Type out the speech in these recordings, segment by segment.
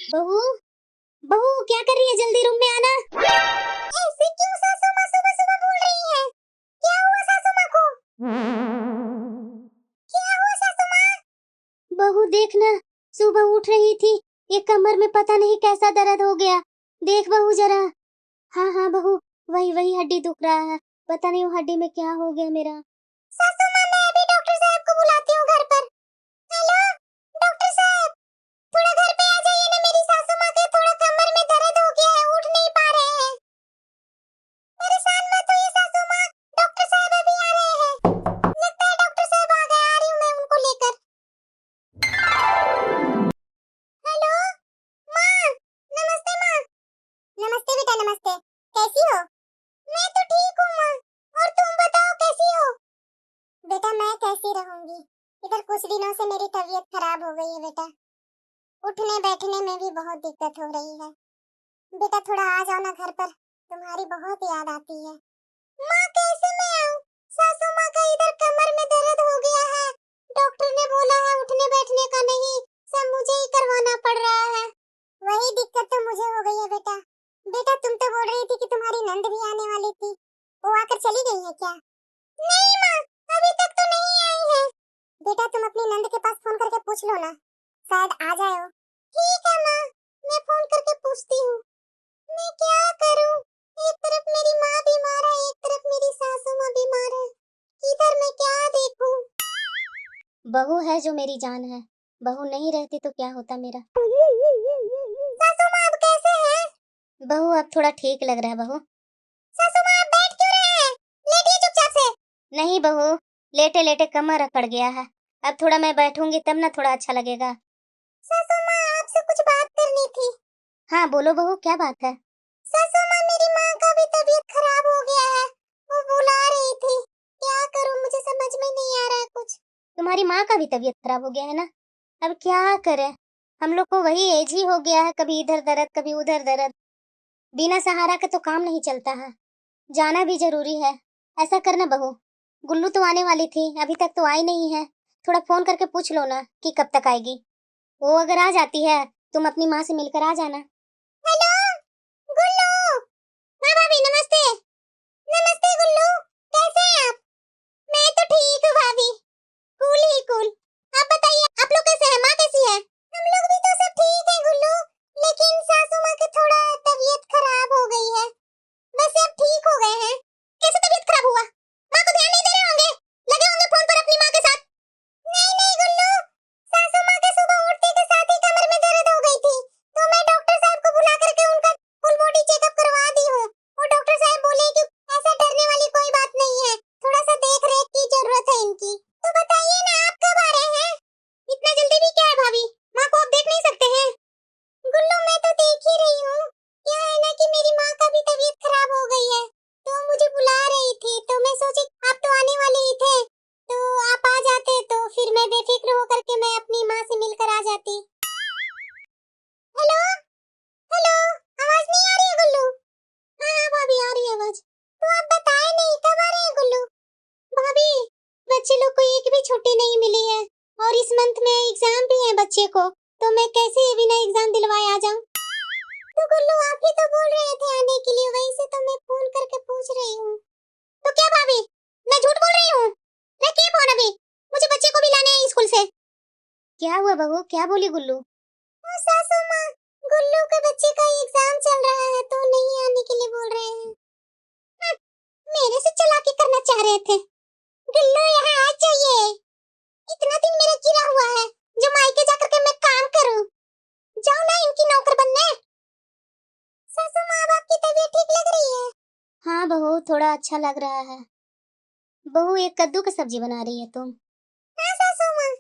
बहू, बहू क्या कर रही है? जल्दी रूम में आना। ऐसे क्यों सासू माँ सुबह सुबह बोल रही है? क्या हुआ सासू माँ को? क्या हुआ सासू माँ? बहू देखना, सुबह उठ रही थी, ये कमर में पता नहीं कैसा दर्द हो गया। देख बहू जरा। हाँ हाँ बहू, वही वही हड्डी दुख रहा है। पता नहीं वो हड्डी में क्या हो गया मेरा। सासू माँ मैं अभी डॉक्टर साहब को बुलाती हूँ घर पर। हेलो डॉक्टर साहब, थोड़ा घर पे आ जाइए ना, मेरी सासू माँ के थोड़ा कमर में दर्द हो गया है, उठ नहीं पा रहे हैं। परेशान मत होइए सासू माँ, डॉक्टर साहब अभी आ रहे हैं। लगता है डॉक्टर साहब आ गए, आ रही हूँ मैं उनको लेकर। हेलो माँ, नमस्ते माँ। नमस्ते बेटा नमस्ते, कैसी हो? मैं तो ठीक हूँ माँ, और तुम बताओ कैसी हो? बेटा मैं कैसी रहूंगी, इधर कुछ दिनों से मेरी तबीयत खराब हो गई है बेटा, उठने बैठने में भी बहुत दिक्कत हो रही है। बेटा थोड़ा आ जाओ ना घर पर, तुम्हारी बहुत याद आती है। माँ कैसे मैं आऊँ? सासू माँ का इधर कमर में दर्द हो गया है, डॉक्टर ने बोला है उठने बैठने का नहीं, सब मुझे ही करवाना पड़ रहा है। वही दिक्कत तो मुझे हो गई है बेटा। बेटा तुम तो बोल रही थी कि तुम्हारी नंद भी आने वाली थी, वो आकर चली गई है क्या? नहीं माँ, अभी तक तो नहीं आई है। बेटा तुम अपनी नंद के पास फोन करके पूछ लो ना, शायद आ जाए वो। ठीक है माँ, मैं फोन करके पूछती हूँ। मैं क्या करूँ, एक तरफ मेरी माँ बीमार है, एक तरफ मेरी सासू माँ बीमार है, किधर मैं क्या देखूँ? बहू है जो मेरी जान है, बहू नहीं रहती तो क्या होता मेरा। सासू माँ अब कैसे हैं? बहू अब थोड़ा ठीक लग रहा है बहू। सासू माँ आप बैठ क्यों रहे हैं? लेटिए चुपचाप से। नहीं बहू, लेटे लेटे कमर अकड़ गया है, अब थोड़ा मैं बैठूंगी तब ना थोड़ा अच्छा लगेगा। सासू माँ आपसे कुछ बात करनी थी। हाँ बोलो बहू, क्या बात है? सासू माँ मेरी माँ का भी तबीयत खराब हो गया है, वो बुला रही थी, क्या करूँ मुझे समझ में नहीं आ रहा है कुछ। तुम्हारी माँ का भी तबीयत खराब हो गया है ना, अब क्या करे, हम लोग को वही एज ही हो गया है, कभी इधर दर्द कभी उधर दर्द, बिना सहारा के तो काम नहीं चलता है, जाना भी जरूरी है। ऐसा करना बहू, गुल्लू तो आने वाली थी, अभी तक तो आई नहीं है, थोड़ा फोन करके पूछ लो ना कि कब तक आएगी। वो अगर आ जाती है तुम अपनी माँ से मिलकर आ जाना। हेलो गुल्लू। हाँ भाभी नमस्ते। नमस्ते गुल्लू, कैसे हैं आप? मैं तो ठीक हूँ भाभी, कूल ही कूल। आप बताइए आप लोग कैसे हैं, माँ कैसी है? हम लोग भी तो सब ठीक हैं गुल्लू, लेकिन सासू माँ की थोड़ा तबीयत खराब हो गई है, वैसे अब ठीक हो गए हैं। कैसे तबीयत खराब हुआ? माँ को ध्यान नहीं दे रहे होंगे, लगे होंगे फोन पर अपनी माँ के साथ। नहीं नहीं गुल्लू, सासू माँ के सुबह उठते के साथ ही कमर में दर्द हो गई थी, तो मैं डॉक्टर साहब को बुला करके उनका फुल बॉडी चेकअप करवा दी हूँ। वो डॉक्टर साहब बोले कि ऐसा डरने वाली कोई बात नहीं है, थोड़ा सा देख रेख की जरूरत है इनकी। तो बताइए ना आप कब आ रहे हैं? इतना जल्दी भी क्या है भाभी, माँ को आप देख नहीं सकते हैं? गुल्लू मैं तो देख ही रही हूँ, क्या है ना कि मेरी माँ का भी तबीयत खराब हो गई है, तो मुझे बुला रही थी, तो मैं सोची आप तो आने वाले ही थे, तो आप आ जाते तो फिर मैं बेफिक्र होकर के मैं अपनी माँ से मिलकर आ जाती। हेलो हेलो, आवाज नहीं आ रही है गुल्लू? हाँ हाँ भाभी आ रही है आवाज। तो आप बताए नहीं कब आ रहे हैं गुल्लू? भाभी बच्चे लोग को एक भी छुट्टी नहीं मिली है, और इस मंथ में एग्जाम भी है बच्चे को, तो मैं कैसे बिना एग्जाम दिलवाए आ जाऊं? तो गुल्लू आप ही तो बोल रहे थे आने के लिए, वहीं से तो मैं फोन करके पूछ रही हूँ। तो क्या भाभी, मैं झूठ बोल रही हूँ? रखिए फोन अभी, मुझे बच्चे को भी लाने हैं स्कूल से। क्या हुआ बहू, क्या बोली गुल्लू? ओ सासू माँ, गुल्लू के बच्चे का एग्जाम चल रहा है तो नहीं आने के लिए बोल रहे हैं। हम्म, मेरे से चालाकी करना चाह रहे थे। गुल्लू यहाँ आ जाइए, इतना दिन मेरा गिरा हुआ है, जो मायके जाकर के मैं काम करूँ, जाओ ना इनकी नौकर बनने। सासू माँ अब आपकी तबीयत ठीक लग रही है? हाँ बहू थोड़ा अच्छा लग रहा है। बहू एक कद्दू की सब्जी बना रही है तुम? हाँ सासू माँ।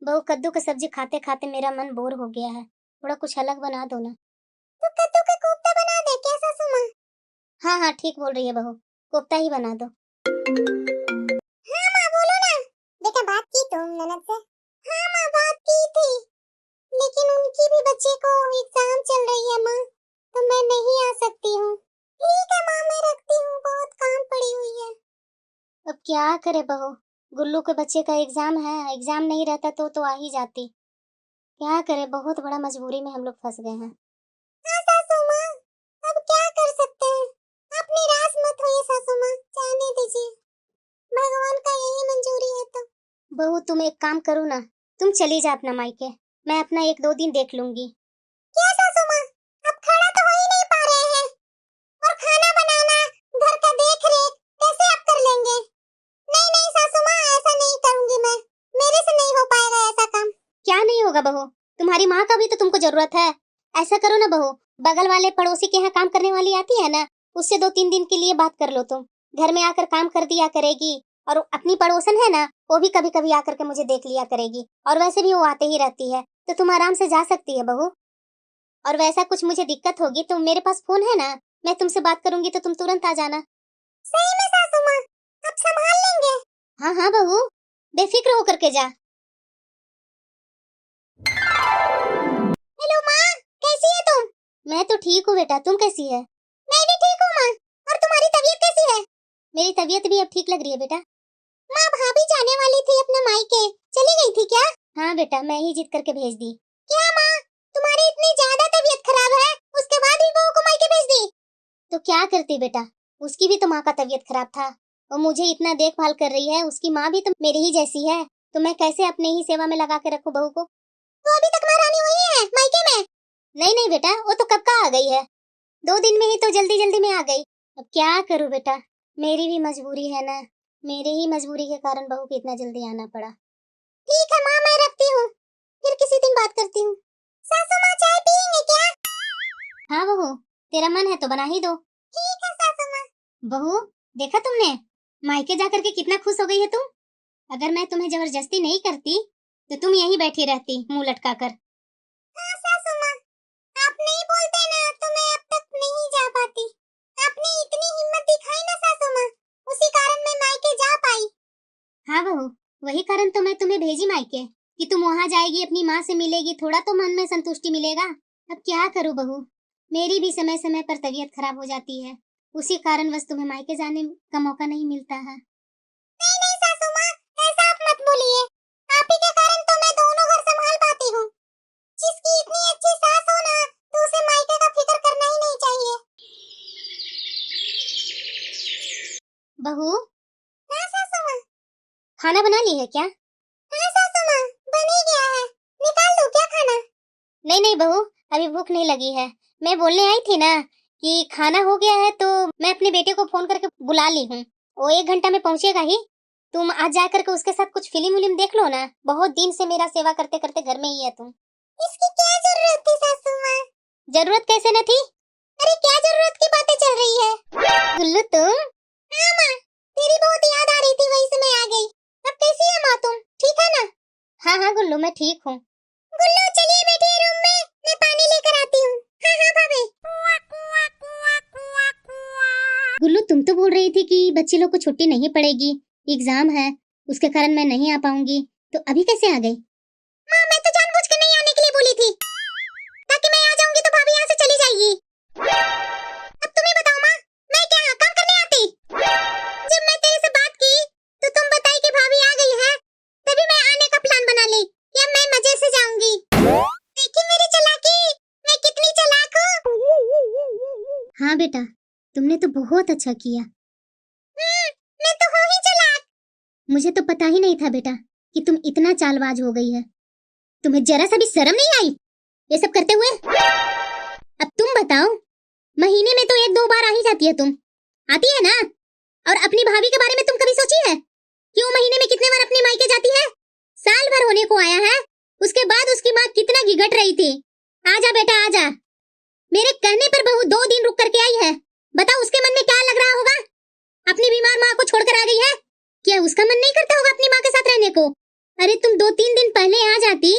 बहू कद्दू की सब्जी खाते खाते मेरा मन बोर हो गया है, थोड़ा कुछ अलग बना दो ना। तो कद्दू का कोफ्ता बना दे क्या सासू माँ? हाँ हाँ ठीक बोल रही है बहू, कोफ्ता ही बना दो। हाँ माँ बोलो ना। बेटा बात की तुम ननद से? हाँ माँ बात की थी, लेकिन उनकी भी बच्चे को एग्जाम चल रही है माँ, तो मैं नहीं आ सकती हूँ। ठीक है माँ मैं रखती हूँ, बहुत काम पड़ी हुई है। अब क्या करे बहू, गुल्लू के बच्चे का एग्जाम है, एग्जाम नहीं रहता तो आ ही जाती, क्या करे, बहुत बड़ा मजबूरी में हम लोग फंस गए हैं। हाँ सासू माँ, अब क्या कर सकते हैं। आप निराश मत होइए सासू माँ, जाने दीजिए, भगवान का यही मंजूरी है। तो बहू तुम एक काम करो ना, तुम चली जा अपना मायके, मैं अपना 1-2 दिन देख लूंगी। क्या सासू माँ, आप खड़ा तो हो ही नहीं पा रहे हैं, और खाना बनाना, घर का देख रेख कैसे आप कर लेंगे। नहीं नहीं सासू माँ, ऐसा नहीं करूंगी मैं, मेरे से नहीं हो पाएगा ऐसा काम। क्या नहीं होगा बहू, तुम्हारी माँ का भी तो तुमको जरूरत है। ऐसा करो ना बहू, बगल वाले पड़ोसी के यहाँ काम करने वाली आती है ना, उससे 2-3 दिन के लिए बात कर लो। तुम घर में आकर काम कर दिया करेगी, और अपनी पड़ोसन है ना, वो भी कभी कभी आकर के मुझे देख लिया करेगी, और वैसे भी वो आते ही रहती है, तो तुम आराम से जा सकती है बहू। और वैसा कुछ मुझे दिक्कत होगी तो मेरे पास फोन है ना, मैं तुमसे बात करूंगी तो तुम तुरंत आ जाना। सही में सासू माँ, आप संभाल लेंगे? हाँ हाँ बहू, बेफिक्र होकर के जा। हेलो माँ, कैसी है तुम? मैं तो ठीक हूँ बेटा, तुम कैसी है? मैं भी ठीक हूँ माँ, और तुम्हारी तबीयत कैसी है? मेरी तबीयत भी अब ठीक लग रही है बेटा। माँ, भाभी जाने वाली थी अपने मायके, चली गई थी क्या? हाँ बेटा, मैं ही जिद करके भेज दी। क्या माँ, तुम्हारी इतनी ज्यादा तबीयत खराब है, उसके बाद भी बहू को मायके भेज दी? तो क्या करती बेटा, उसकी भी तो माँ का तबीयत खराब था, और मुझे इतना देखभाल कर रही है, उसकी माँ भी तो मेरी ही जैसी है, तो मैं कैसे अपने ही सेवा में लगा के रखूं बहू को। वो अभी तक महारानी हुई है मायके में? नहीं नहीं बेटा, वो तो कब का आ गई है, 2 दिन में ही तो जल्दी जल्दी में आ गई। अब क्या करूं बेटा, मेरी भी मजबूरी है ना, मेरे ही मजबूरी के कारण बहू को इतना जल्दी आना पड़ा। ठीक है माँ, मैं रखती हूँ, फिर किसी दिन बात करती हूँ। सासू माँ, चाय पियेंगे क्या? हाँ बहू, तेरा मन है तो बना ही दो। ठीक है सासू माँ। बहू, देखा तुमने, मायके जाकर के कितना खुश हो गई है तुम। अगर मैं तुम्हें जबरदस्ती नहीं करती तो तुम यहीं बैठी रहती मुंह लटका कर। हाँ सासू माँ, आप नहीं बोलते ना तो मैं अब तक नहीं जा पाती। आपने इतनी हिम्मत दिखाई ना सासू माँ, उसी कारण मैं मायके जा पाई। हाँ बहू, वही कारण तो मैं तुम्हें भेजी मायके, कि तुम वहाँ जाएगी, अपनी माँ से मिलेगी, थोड़ा तो मन में संतुष्टि मिलेगा। अब क्या करूँ बहू, मेरी भी समय समय पर तबीयत खराब हो जाती है, उसी कारणवश तुम्हें मायके जाने का मौका नहीं मिलता है। नहीं नहीं सासू माँ, ऐसा आप मत बोलिए, आप ही के कारण तो मैं दोनों घर संभाल पाती हूँ। जिसकी इतनी अच्छी सास हो ना, तो उसे मायके का फिक्र करना ही नहीं चाहिए। बहू, हाँ सासू माँ। खाना बना ली है क्या? हाँ सासू माँ, बन ही गया है, निकाल दूँ क्या खाना? नहीं नहीं बहू, अभी भूख नहीं लगी है, मैं बोलने आई थी ना कि खाना हो गया है, तो मैं अपने बेटे को फोन करके बुला ली हूँ, वो 1 घंटा में पहुँचेगा ही। तुम आज जा करके उसके साथ कुछ फिल्म विल्म देख लो ना, बहुत दिन से मेरा सेवा करते करते घर में ही है तुम। इसकी क्या जरूरत थी सासू माँ? जरूरत कैसे न थी? अरे क्या जरूरत की बातें चल रही है? गुल्लू तुम। हाँ माँ, तेरी बहुत याद आ रही थी, वही से मैं आ गई। अब कैसी है माँ तुम, ठीक है ना? हाँ हाँ गुल्लू, मैं ठीक हूँ। गुल्लू चलिए बैठिए रूम में, मैं पानी लेकर आती हूँ। हाँ हाँ भाभी। गुल्लू, तुम तो बोल रही थी कि बच्चे लोग को छुट्टी नहीं पड़ेगी, एग्जाम है, उसके कारण मैं नहीं आ पाऊंगी, तो अभी कैसे आ गई? माँ, मैं तो जानबूझ के नहीं आने के लिए बोली थी, ताकि मैं आ जाऊंगी तो भाभी यहाँ से चली जाएगी। अब तुम ही बताओ माँ, मैं क्या काम करने आती? जब मैं तेरे से बात की तो तुम बताई कि भाभी आ गई है, तभी मैं आने का प्लान बना ली कि अब मैं मजे से जाऊंगी। देखी मेरी चालाकी, मैं कितनी चालाक हूँ। हाँ बेटा, तुमने तो बहुत अच्छा किया। मैं तो हूँ ही चालाक। मुझे तो पता ही नहीं था बेटा कि तुम इतना चालबाज हो गई है, तुम्हें जरा सा भी शर्म नहीं आई ये सब करते हुए? अब तुम बताओ, महीने में तो 1-2 बार आ ही जाती है तुम, आती है ना? और अपनी भाभी के बारे में तुम कभी सोची है कि वो महीने में कितने बार अपने मायके जाती है? साल भर होने को आया है, उसके बाद उसकी माँ कितना गिगट रही थी। आजा बेटा आजा, मेरे कहने पर बहू 2 दिन रुक करके आई है, बताओ उसके मन में क्या लग रहा होगा? अपनी बीमार माँ को छोड़कर आ गई है, क्या उसका मन नहीं करता होगा अपनी माँ के साथ रहने को? अरे तुम 2-3 दिन पहले आ जाती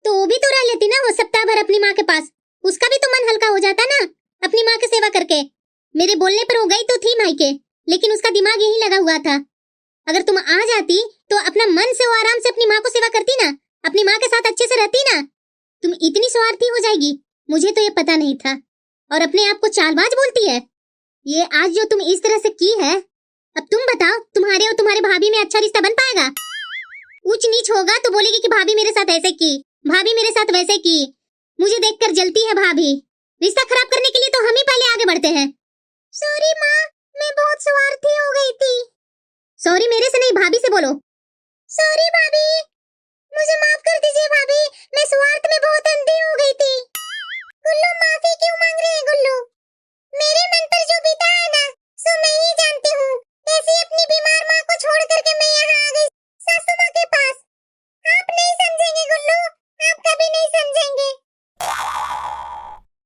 तो वो भी तो रह लेती ना, वो सप्ताह भर अपनी माँ के पास, उसका भी तो मन हल्का हो जाता ना अपनी माँ की सेवा करके। मेरे बोलने पर वो गई तो थी मायके, लेकिन उसका दिमाग यही लगा हुआ था। अगर तुम आ जाती तो अपना मन से वो आराम से अपनी माँ को सेवा करती ना, अपनी माँ के साथ अच्छे से रहती ना। तुम इतनी स्वार्थी हो जाएगी, मुझे तो ये पता नहीं था, और अपने आप को चालबाज बोलती है। ये आज जो तुम इस तरह से की है, अब तुम बताओ तुम्हारे और तुम्हारे भाभी में अच्छा रिश्ता बन पाएगा? ऊंच नीच होगा तो बोलेगी कि भाभी मेरे साथ ऐसे की, भाभी मेरे साथ वैसे की, मुझे देखकर जलती है भाभी। रिश्ता खराब करने के लिए तो हम ही पहले आगे बढ़ते हैं। सॉरी माँ, मैं बहुत स्वार्थी हो गई थी। सॉरी मेरे से नहीं, भाभी से बोलो। सॉरी भाभी, मुझे माफ कर दीजिए भाभी, मैं स्वार्थ में बहुत अंधी हो गई थी।